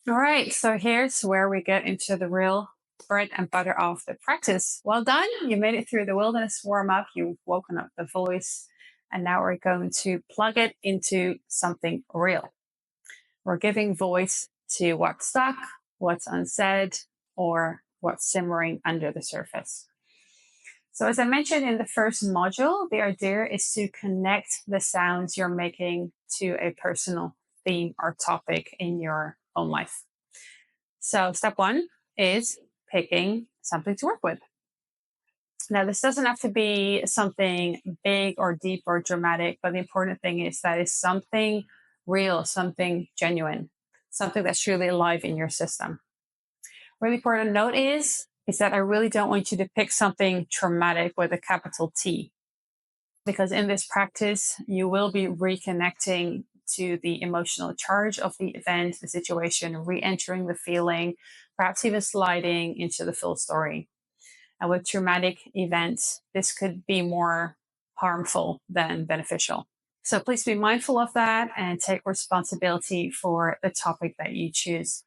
All right, so here's where we get into the real bread and butter of the practice. Well done. You made it through the wilderness warm up. You've woken up the voice. And now we're going to plug it into something real. We're giving voice to what's stuck, what's unsaid, or what's simmering under the surface. So, as I mentioned in the first module, the idea is to connect the sounds you're making to a personal theme or topic in your own life. So, step one is picking something to work with. Now, this doesn't have to be something big or deep or dramatic, but the important thing is that it's something real, something genuine, something that's truly alive in your system. Really important note is that I really don't want you to pick something traumatic with a capital T, because in this practice, you will be reconnecting to the emotional charge of the event, the situation, re entering the feeling, perhaps even sliding into the full story. And with traumatic events, this could be more harmful than beneficial. So please be mindful of that and take responsibility for the topic that you choose.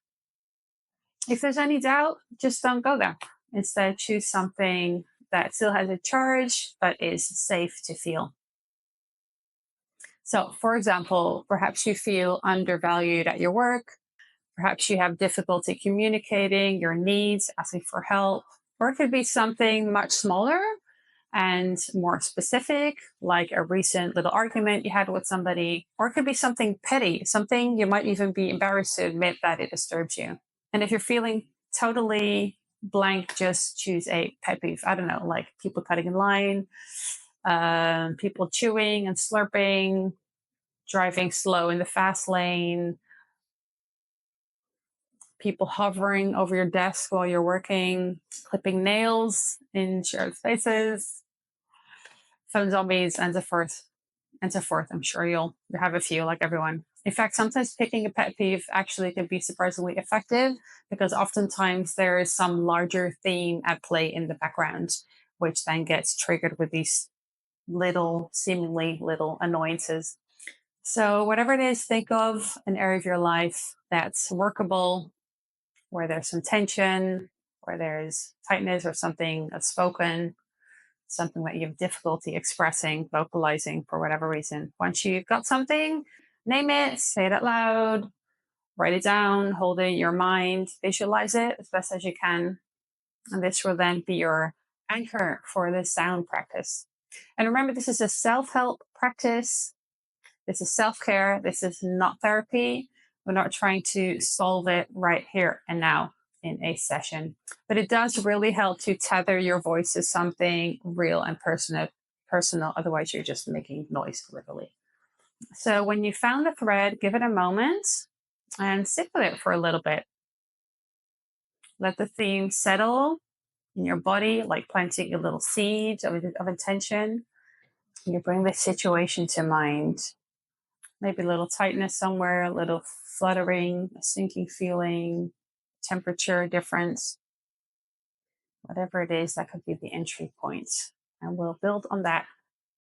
If there's any doubt, just don't go there. Instead, choose something that still has a charge but is safe to feel. So, for example, perhaps you feel undervalued at your work. Perhaps you have difficulty communicating your needs, asking for help, or it could be something much smaller and more specific, like a recent little argument you had with somebody, or it could be something petty, something you might even be embarrassed to admit that it disturbs you. And if you're feeling totally blank, just choose a pet peeve. I don't know, like people cutting in line, people chewing and slurping, driving slow in the fast lane, people hovering over your desk while you're working, clipping nails in shared spaces, phone zombies, and so forth. And so forth. I'm sure you'll have a few like everyone. In fact, sometimes picking a pet peeve actually can be surprisingly effective because oftentimes there is some larger theme at play in the background, which then gets triggered with these little, seemingly little annoyances. So, whatever it is, think of an area of your life that's workable, where there's some tension, where there's tightness or something that's spoken, something that you have difficulty expressing, vocalizing for whatever reason. Once you've got something, name it, say it out loud, write it down, hold it in your mind, visualize it as best as you can. And this will then be your anchor for the sound practice. And remember, this is a self help practice. This is self care. This is not therapy. We're not trying to solve it right here and now in a session. But it does really help to tether your voice to something real and personal. Otherwise, you're just making noise, literally. So when you found the thread, give it a moment and sit with it for a little bit. Let the theme settle in your body, like planting a little seed of intention. You bring the situation to mind. Maybe a little tightness somewhere, a little fluttering, a sinking feeling, temperature difference, whatever it is, that could be the entry point. And we'll build on that